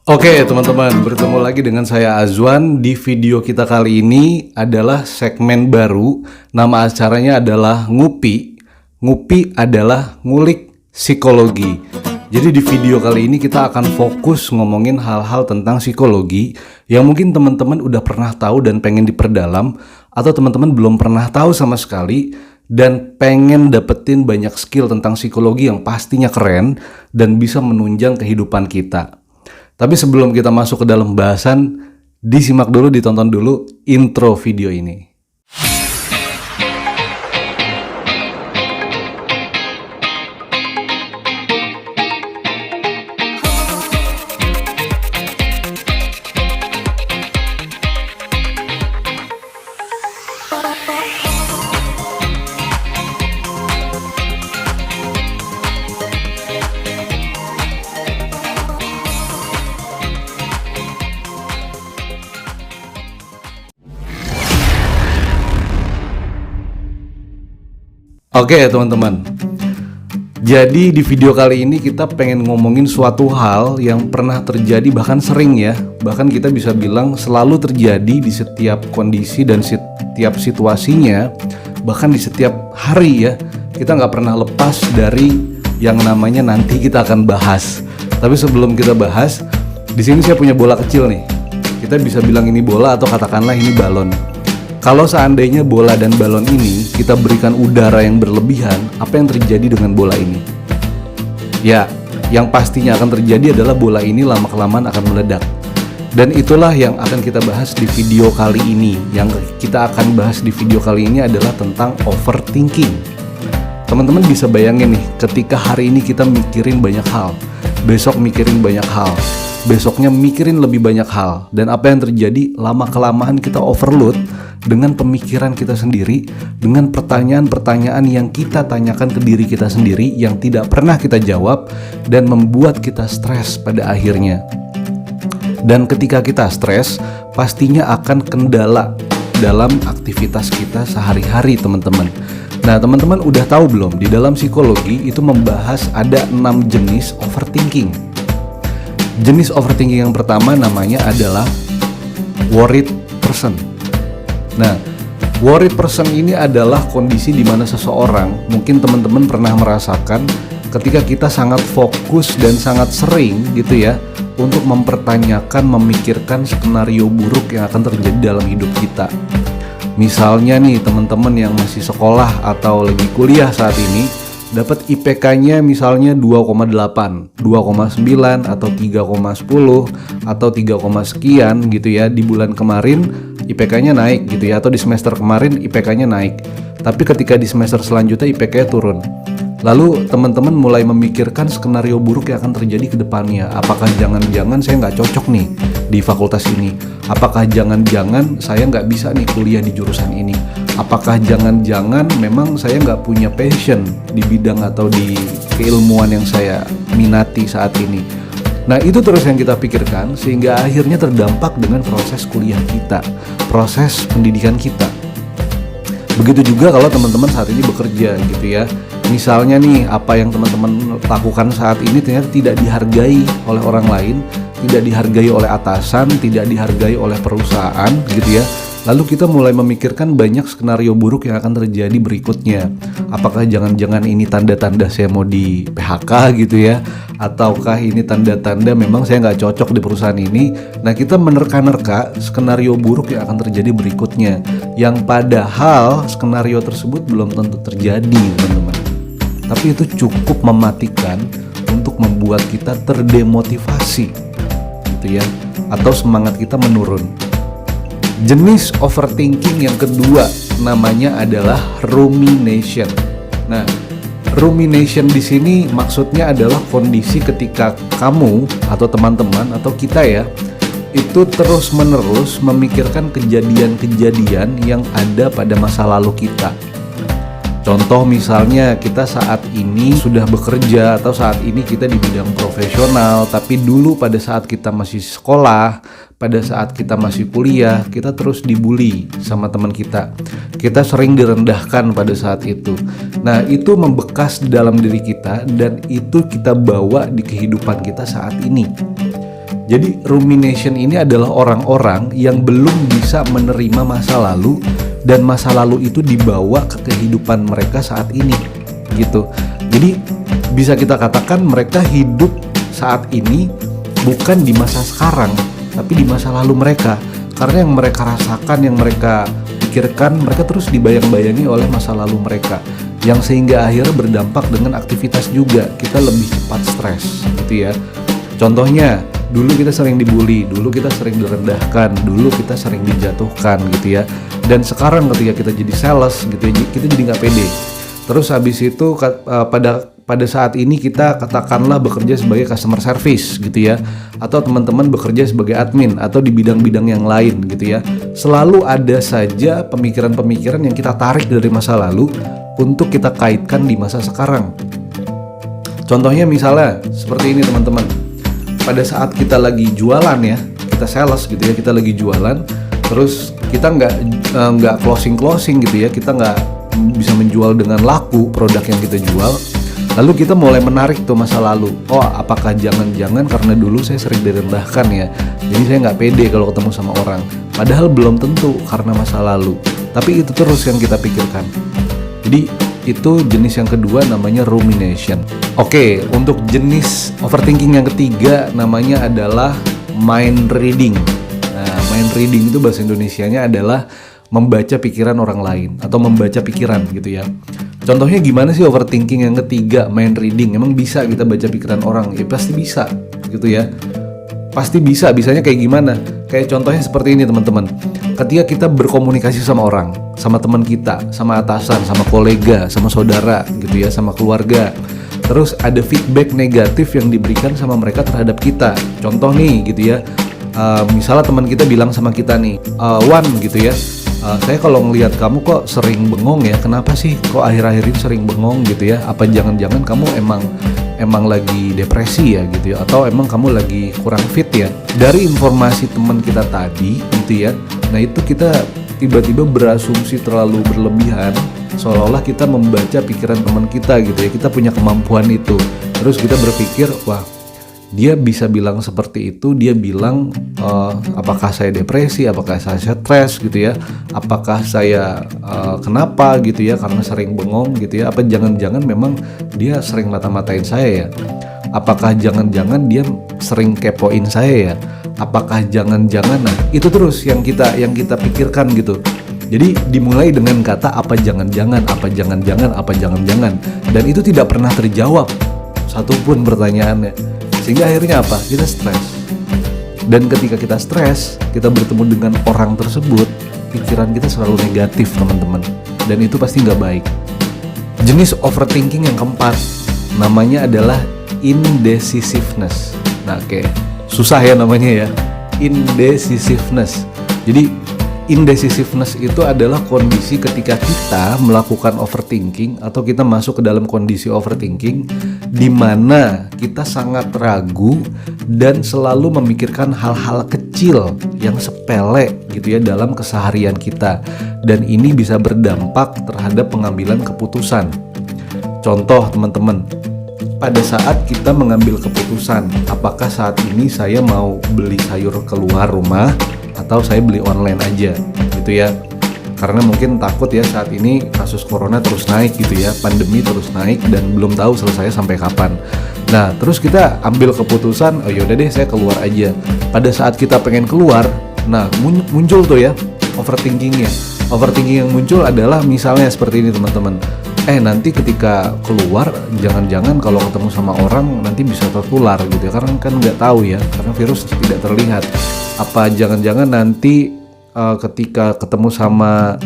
Oke teman-teman, bertemu lagi dengan saya Azwan. Di video kita kali ini adalah segmen baru. Nama acaranya adalah Ngupi. Ngupi adalah ngulik psikologi. Jadi di video kali ini kita akan fokus ngomongin hal-hal tentang psikologi yang mungkin teman-teman udah pernah tahu dan pengen diperdalam, atau teman-teman belum pernah tahu sama sekali dan pengen dapetin banyak skill tentang psikologi yang pastinya keren dan bisa menunjang kehidupan kita. Tapi sebelum kita masuk ke dalam bahasan, disimak dulu, ditonton dulu intro video ini. Oke teman-teman, jadi di video kali ini kita pengen ngomongin suatu hal yang pernah terjadi, bahkan sering ya, bahkan kita bisa bilang selalu terjadi di setiap kondisi dan setiap situasinya, bahkan di setiap hari ya. Kita nggak pernah lepas dari yang namanya nanti kita akan bahas. Tapi sebelum kita bahas, di sini saya punya bola kecil nih. Kita bisa bilang ini bola atau katakanlah ini balon. Kalau seandainya bola dan balon ini kita berikan udara yang berlebihan, apa yang terjadi dengan bola ini? Ya, yang pastinya akan terjadi adalah bola ini lama-kelamaan akan meledak. Dan itulah yang akan kita bahas di video kali ini. Yang kita akan bahas di video kali ini adalah tentang overthinking. Teman-teman bisa bayangin nih, ketika hari ini kita mikirin banyak hal, besok mikirin banyak hal, besoknya mikirin lebih banyak hal, dan apa yang terjadi lama-kelamaan kita overload dengan pemikiran kita sendiri, dengan pertanyaan-pertanyaan yang kita tanyakan ke diri kita sendiri yang tidak pernah kita jawab dan membuat kita stres pada akhirnya. Dan ketika kita stres, pastinya akan kendala dalam aktivitas kita sehari-hari teman-teman. Nah teman-teman udah tahu belum, di dalam psikologi itu membahas ada 6 jenis overthinking. Jenis overthinking yang pertama namanya adalah worried person. Nah, worried person ini adalah kondisi di mana seseorang, mungkin teman-teman pernah merasakan ketika kita sangat fokus dan sangat sering gitu ya untuk mempertanyakan, memikirkan skenario buruk yang akan terjadi dalam hidup kita. Misalnya nih teman-teman yang masih sekolah atau lagi kuliah saat ini, dapat IPK-nya misalnya 2,8, 2,9 atau 3,10 atau 3, sekian gitu ya. Di bulan kemarin IPK-nya naik gitu ya, atau di semester kemarin IPK-nya naik. Tapi ketika di semester selanjutnya IPK-nya turun. Lalu teman-teman mulai memikirkan skenario buruk yang akan terjadi ke depannya. Apakah jangan-jangan saya nggak cocok nih di fakultas ini? Apakah jangan-jangan saya nggak bisa nih kuliah di jurusan ini? Apakah jangan-jangan memang saya nggak punya passion di bidang atau di keilmuan yang saya minati saat ini? Nah itu terus yang kita pikirkan sehingga akhirnya terdampak dengan proses kuliah kita, proses pendidikan kita. Begitu juga kalau teman-teman saat ini bekerja gitu ya. Misalnya nih apa yang teman-teman lakukan saat ini ternyata tidak dihargai oleh orang lain, tidak dihargai oleh atasan, tidak dihargai oleh perusahaan gitu ya. Lalu kita mulai memikirkan banyak skenario buruk yang akan terjadi berikutnya. Apakah jangan-jangan ini tanda-tanda saya mau di PHK gitu ya? Ataukah ini tanda-tanda memang saya nggak cocok di perusahaan ini? Nah kita menerka-nerka skenario buruk yang akan terjadi berikutnya, yang padahal skenario tersebut belum tentu terjadi teman-teman. Tapi itu cukup mematikan untuk membuat kita terdemotivasi gitu ya, atau semangat kita menurun. Jenis overthinking yang kedua namanya adalah rumination. Nah, rumination di sini maksudnya adalah kondisi ketika kamu atau teman-teman atau kita ya itu terus-menerus memikirkan kejadian-kejadian yang ada pada masa lalu kita. Contoh misalnya kita saat ini sudah bekerja atau saat ini kita di bidang profesional, tapi dulu pada saat kita masih sekolah, pada saat kita masih kuliah, kita terus dibully sama teman kita. Kita sering direndahkan pada saat itu. Nah, itu membekas di dalam diri kita dan itu kita bawa di kehidupan kita saat ini. Jadi rumination ini adalah orang-orang yang belum bisa menerima masa lalu dan masa lalu itu dibawa ke kehidupan mereka saat ini gitu. Jadi bisa kita katakan mereka hidup saat ini bukan di masa sekarang, tapi di masa lalu mereka. Karena yang mereka rasakan, yang mereka pikirkan, mereka terus dibayang-bayangi oleh masa lalu mereka, yang sehingga akhirnya berdampak dengan aktivitas juga. Kita lebih cepat stres gitu ya. Contohnya, dulu kita sering dibully, dulu kita sering direndahkan, dulu kita sering dijatuhkan gitu ya. Dan sekarang ketika kita jadi sales gitu ya, kita jadi nggak pede. Terus habis itu pada saat ini kita katakanlah bekerja sebagai customer service gitu ya, atau teman-teman bekerja sebagai admin atau di bidang-bidang yang lain gitu ya. Selalu ada saja pemikiran-pemikiran yang kita tarik dari masa lalu untuk kita kaitkan di masa sekarang. Contohnya misalnya seperti ini teman-teman. Pada saat kita lagi jualan ya, kita sales gitu ya, kita lagi jualan, terus kita nggak closing gitu ya, kita nggak bisa menjual dengan laku produk yang kita jual. Lalu kita mulai menarik tuh masa lalu. Oh, apakah jangan-jangan karena dulu saya sering direndahkan ya, jadi saya nggak pede kalau ketemu sama orang. Padahal belum tentu karena masa lalu. Tapi itu terus yang kita pikirkan. Jadi itu jenis yang kedua namanya rumination. Oke, untuk jenis overthinking yang ketiga namanya adalah mind reading. Nah, mind reading itu bahasa Indonesianya adalah membaca pikiran orang lain atau membaca pikiran gitu ya. Contohnya gimana sih overthinking yang ketiga, mind reading? Emang bisa kita baca pikiran orang? Ya pasti bisa gitu ya. Pasti bisa, bisanya kayak gimana? Kayak contohnya seperti ini teman-teman. Ketika kita berkomunikasi sama orang, sama teman kita, sama atasan, sama kolega, sama saudara gitu ya, sama keluarga. Terus ada feedback negatif yang diberikan sama mereka terhadap kita. Contoh nih gitu ya, misalnya teman kita bilang sama kita nih, Wan gitu ya, saya kalau ngelihat kamu kok sering bengong ya, kenapa sih kok akhir-akhir ini sering bengong gitu ya? Apa jangan-jangan kamu emang lagi depresi ya gitu ya? Atau emang kamu lagi kurang fit ya? Dari informasi teman kita tadi gitu ya, nah itu kita tiba-tiba berasumsi terlalu berlebihan, seolah-olah kita membaca pikiran teman kita gitu ya. Kita punya kemampuan itu, terus kita berpikir, wah dia bisa bilang seperti itu, dia bilang apakah saya depresi, apakah saya stres gitu ya, apakah saya kenapa gitu ya, karena sering bengong gitu ya, apa jangan-jangan memang dia sering mata-matain saya ya, apakah jangan-jangan dia sering kepoin saya ya, apakah jangan-jangan. Nah itu terus yang kita pikirkan gitu. Jadi dimulai dengan kata apa jangan-jangan, apa jangan-jangan, apa jangan-jangan, dan itu tidak pernah terjawab satupun pertanyaannya. Sehingga akhirnya apa? Kita stres. Dan ketika kita stres, kita bertemu dengan orang tersebut, pikiran kita selalu negatif teman-teman. Dan itu pasti nggak baik. Jenis overthinking yang keempat, namanya adalah indecisiveness. Nah oke, susah ya namanya ya, indecisiveness. Jadi indecisiveness itu adalah kondisi ketika kita melakukan overthinking atau kita masuk ke dalam kondisi overthinking di mana kita sangat ragu dan selalu memikirkan hal-hal kecil yang sepele gitu ya dalam keseharian kita, dan ini bisa berdampak terhadap pengambilan keputusan. Contoh teman-teman, pada saat kita mengambil keputusan, apakah saat ini saya mau beli sayur keluar rumah atau saya beli online aja gitu ya, karena mungkin takut ya saat ini kasus corona terus naik gitu ya, pandemi terus naik dan belum tahu selesai sampai kapan. Nah terus kita ambil keputusan, oh yaudah deh saya keluar aja. Pada saat kita pengen keluar, nah muncul tuh ya overthinkingnya. Overthinking yang muncul adalah misalnya seperti ini teman-teman, nanti ketika keluar jangan-jangan kalau ketemu sama orang nanti bisa tertular gitu ya, karena kan nggak tahu ya, karena virus tidak terlihat. Apa jangan-jangan nanti ketika ketemu sama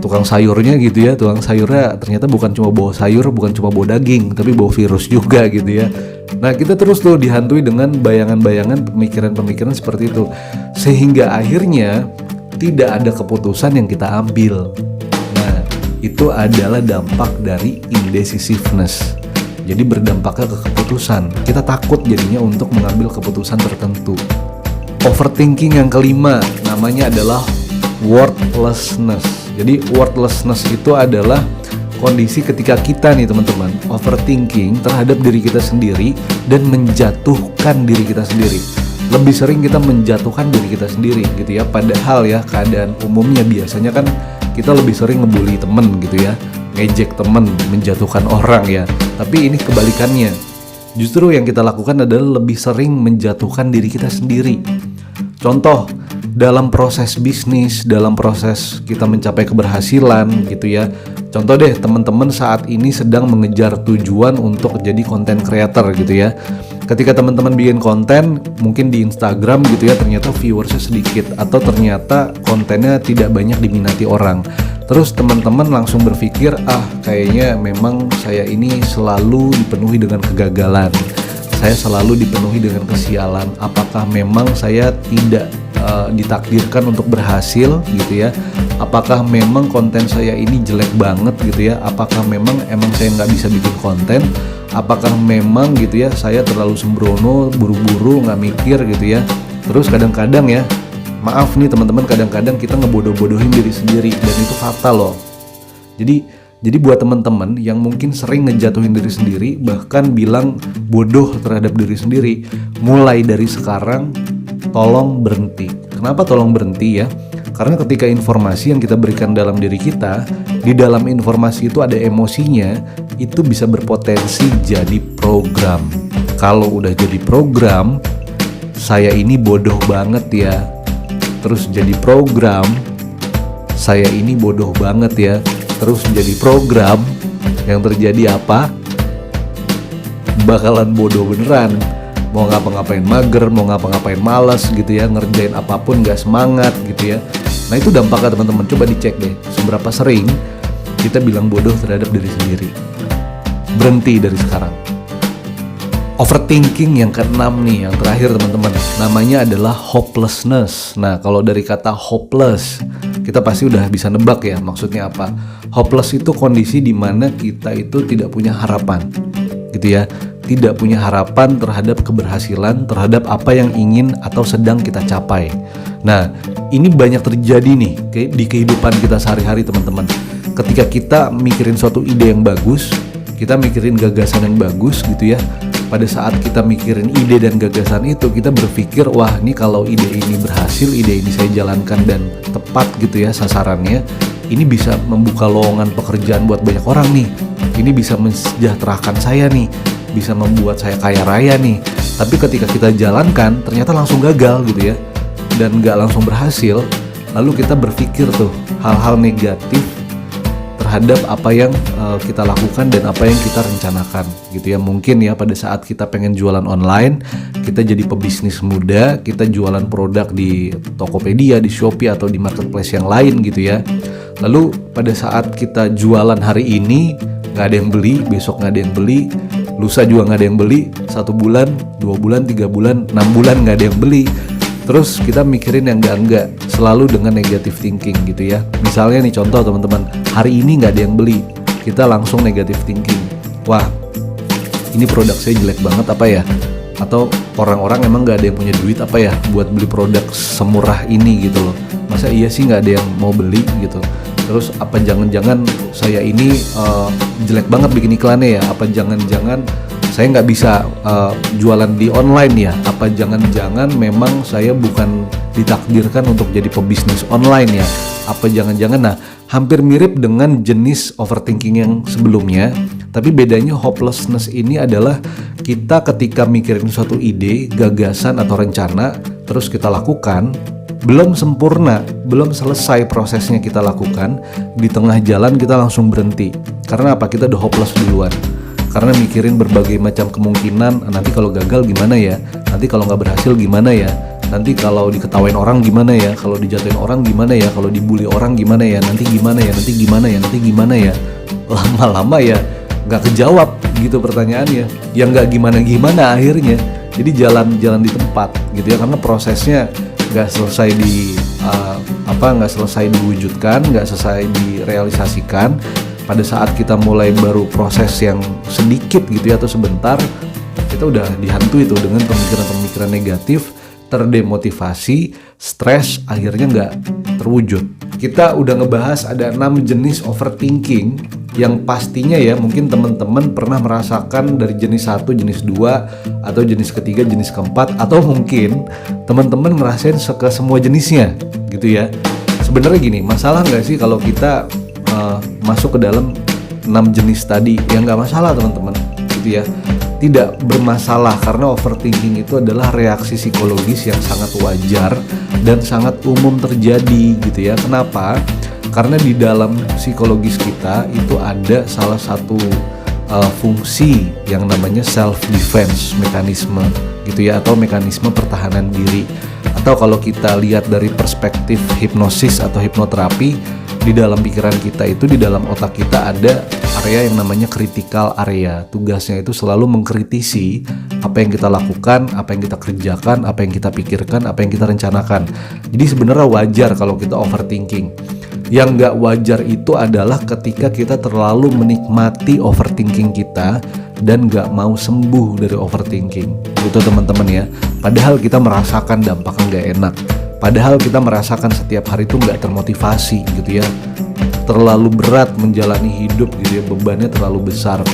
tukang sayurnya gitu ya, tukang sayurnya ternyata bukan cuma bawa sayur, bukan cuma bawa daging, tapi bawa virus juga gitu ya. Nah kita terus tuh dihantui dengan bayangan-bayangan, pemikiran-pemikiran seperti itu, sehingga akhirnya tidak ada keputusan yang kita ambil. Nah itu adalah dampak dari indecisiveness. Jadi berdampaknya ke keputusan. Kita takut jadinya untuk mengambil keputusan tertentu. Overthinking yang kelima namanya adalah worthlessness. Jadi worthlessness itu adalah kondisi ketika kita nih teman-teman overthinking terhadap diri kita sendiri dan menjatuhkan diri kita sendiri. lebih sering kita menjatuhkan diri kita sendiri gitu ya. Padahal ya keadaan umumnya biasanya kan kita lebih sering ngebully temen gitu ya, ngejek temen, menjatuhkan orang ya. Tapi ini kebalikannya. Justru yang kita lakukan adalah lebih sering menjatuhkan diri kita sendiri. Contoh, dalam proses bisnis, dalam proses kita mencapai keberhasilan gitu ya. Contoh deh, teman-teman saat ini sedang mengejar tujuan untuk jadi content creator gitu ya. Ketika teman-teman bikin konten, mungkin di Instagram gitu ya, ternyata viewersnya sedikit atau ternyata kontennya tidak banyak diminati orang. Terus teman-teman langsung berpikir, kayaknya memang saya ini selalu dipenuhi dengan kegagalan. Saya selalu dipenuhi dengan kesialan. Apakah memang saya tidak ditakdirkan untuk berhasil gitu ya? Apakah memang konten saya ini jelek banget gitu ya? Apakah memang saya nggak bisa bikin konten? Apakah memang gitu ya saya terlalu sembrono, buru-buru, nggak mikir gitu ya? Terus kadang-kadang ya, maaf nih teman-teman, kadang-kadang kita ngebodoh-bodohin diri sendiri dan itu fatal loh. Jadi buat teman-teman yang mungkin sering ngejatuhin diri sendiri, bahkan bilang bodoh terhadap diri sendiri, mulai dari sekarang tolong berhenti. Kenapa tolong berhenti ya? Karena ketika informasi yang kita berikan dalam diri kita, di dalam informasi itu ada emosinya, itu bisa berpotensi jadi program. Kalau udah jadi program, saya ini bodoh banget ya. Terus jadi program, saya ini bodoh banget ya. Terus jadi program, yang terjadi apa? Bakalan bodoh beneran. Mau ngapa-ngapain mager, mau ngapa-ngapain malas gitu ya, ngerjain apapun gak semangat gitu ya. Nah itu dampaknya teman-teman, coba dicek deh seberapa sering kita bilang bodoh terhadap diri sendiri. Berhenti dari sekarang. Overthinking yang keenam nih, yang terakhir teman-teman, namanya adalah hopelessness. Nah kalau dari kata hopeless, kita pasti udah bisa nebak ya maksudnya apa. Hopeless itu kondisi di mana kita itu tidak punya harapan gitu ya, tidak punya harapan terhadap keberhasilan, terhadap apa yang ingin atau sedang kita capai. Nah ini banyak terjadi nih di kehidupan kita sehari-hari teman-teman. Ketika kita mikirin suatu ide yang bagus, kita mikirin gagasan yang bagus gitu ya, pada saat kita mikirin ide dan gagasan itu, kita berpikir, wah ini kalau ide ini berhasil, ide ini saya jalankan dan tepat gitu ya sasarannya, ini bisa membuka lowongan pekerjaan buat banyak orang nih, ini bisa mensejahterakan saya nih, bisa membuat saya kaya raya nih. Tapi ketika kita jalankan, ternyata langsung gagal gitu ya, dan gak langsung berhasil. Lalu kita berpikir tuh hal-hal negatif terhadap apa yang kita lakukan dan apa yang kita rencanakan gitu ya. Mungkin ya pada saat kita pengen jualan online, kita jadi pebisnis muda, kita jualan produk di Tokopedia, di Shopee atau di marketplace yang lain gitu ya. Lalu pada saat kita jualan hari ini gak ada yang beli, besok gak ada yang beli, lusa juga gak ada yang beli, 1 bulan, 2 bulan, 3 bulan, 6 bulan gak ada yang beli. Terus kita mikirin yang enggak, selalu dengan negative thinking gitu ya. Misalnya nih contoh teman-teman, hari ini nggak ada yang beli, kita langsung negative thinking. Wah, ini produk saya jelek banget apa ya? Atau orang-orang emang nggak ada yang punya duit apa ya buat beli produk semurah ini gitu loh. Masa iya sih nggak ada yang mau beli gitu. Terus apa jangan-jangan saya ini jelek banget bikin iklannya ya? Apa jangan-jangan saya nggak bisa jualan di online ya? Apa jangan-jangan memang saya bukan ditakdirkan untuk jadi pebisnis online ya? Apa jangan-jangan, nah hampir mirip dengan jenis overthinking yang sebelumnya, tapi bedanya hopelessness ini adalah kita ketika mikirin suatu ide, gagasan atau rencana, terus kita lakukan, belum sempurna, belum selesai prosesnya kita lakukan, di tengah jalan kita langsung berhenti. Karena apa? Kita udah hopeless duluan. Karena mikirin berbagai macam kemungkinan, nanti kalau gagal gimana ya, nanti kalau nggak berhasil gimana ya, nanti kalau diketawain orang gimana ya, kalau dijatuhin orang gimana ya, kalau dibully orang gimana ya, nanti gimana ya, nanti gimana ya, nanti gimana ya. Lama-lama ya nggak kejawab gitu pertanyaannya, yang nggak gimana-gimana akhirnya. Jadi jalan-jalan di tempat gitu ya, karena prosesnya nggak selesai nggak selesai diwujudkan, nggak selesai direalisasikan. Pada saat kita mulai baru proses yang sedikit gitu ya atau sebentar, kita udah dihantui tuh dengan pemikiran-pemikiran negatif, terdemotivasi, stres, akhirnya nggak terwujud. Kita udah ngebahas ada 6 jenis overthinking yang pastinya ya mungkin teman-teman pernah merasakan dari jenis 1, jenis 2, atau jenis ketiga, jenis keempat, atau mungkin teman-teman ngerasain ke semua jenisnya gitu ya. Sebenarnya gini, masalah nggak sih kalau kita masuk ke dalam 6 jenis tadi? Ya nggak masalah teman-teman gitu ya. Tidak bermasalah karena overthinking itu adalah reaksi psikologis yang sangat wajar dan sangat umum terjadi gitu ya. Kenapa? Karena di dalam psikologis kita itu ada salah satu fungsi yang namanya self defense mekanisme gitu ya, atau mekanisme pertahanan diri. Atau kalau kita lihat dari perspektif hipnosis atau hipnoterapi, di dalam pikiran kita itu, di dalam otak kita ada area yang namanya critical area. Tugasnya itu selalu mengkritisi apa yang kita lakukan, apa yang kita kerjakan, apa yang kita pikirkan, apa yang kita rencanakan. Jadi sebenarnya wajar kalau kita overthinking. Yang nggak wajar itu adalah ketika kita terlalu menikmati overthinking kita dan nggak mau sembuh dari overthinking. Gitu teman-teman ya. Padahal kita merasakan dampaknya nggak enak. Padahal kita merasakan setiap hari itu nggak termotivasi gitu ya. Terlalu berat menjalani hidup gitu ya, bebannya terlalu besar.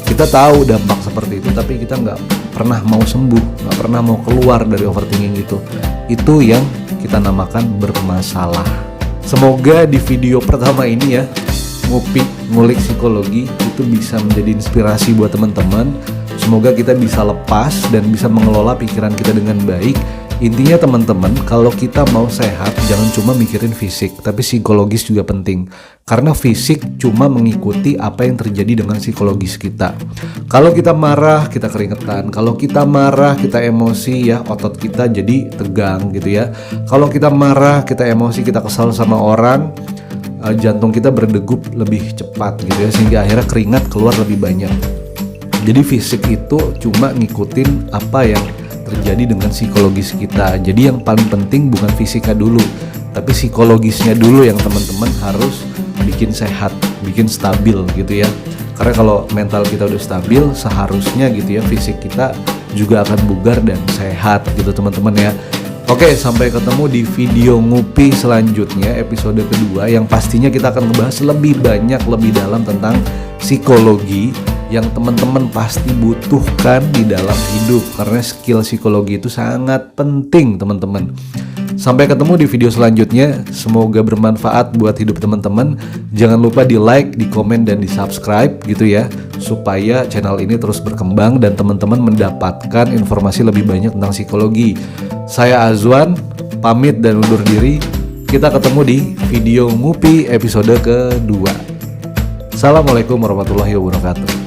Kita tahu dampak seperti itu, tapi kita nggak pernah mau sembuh, nggak pernah mau keluar dari overthinking itu. Itu yang kita namakan bermasalah. Semoga di video pertama ini ya, ngulik psikologi itu bisa menjadi inspirasi buat teman-teman. Semoga kita bisa lepas dan bisa mengelola pikiran kita dengan baik. Intinya teman-teman, kalau kita mau sehat jangan cuma mikirin fisik, tapi psikologis juga penting. Karena fisik cuma mengikuti apa yang terjadi dengan psikologis kita. Kalau kita marah, kita keringetan. Kalau kita marah, kita emosi ya, otot kita jadi tegang gitu ya. Kalau kita marah, kita emosi, kita kesal sama orang, jantung kita berdegup lebih cepat gitu ya, sehingga akhirnya keringat keluar lebih banyak. Jadi fisik itu cuma ngikutin apa yang terjadi dengan psikologis kita. Jadi yang paling penting bukan fisiknya dulu, tapi psikologisnya dulu yang teman-teman harus bikin sehat, bikin stabil gitu ya. Karena kalau mental kita udah stabil, seharusnya gitu ya fisik kita juga akan bugar dan sehat gitu teman-teman ya. Oke, sampai ketemu di video ngupi selanjutnya, episode kedua, yang pastinya kita akan ngebahas lebih banyak, lebih dalam tentang psikologi yang teman-teman pasti butuhkan di dalam hidup, karena skill psikologi itu sangat penting teman-teman. Sampai ketemu di video selanjutnya, semoga bermanfaat buat hidup teman-teman. Jangan lupa di like, di komen, dan di subscribe gitu ya, supaya channel ini terus berkembang dan teman-teman mendapatkan informasi lebih banyak tentang psikologi. Saya Azwan, pamit dan undur diri. Kita ketemu di video ngupi episode kedua. Assalamualaikum warahmatullahi wabarakatuh.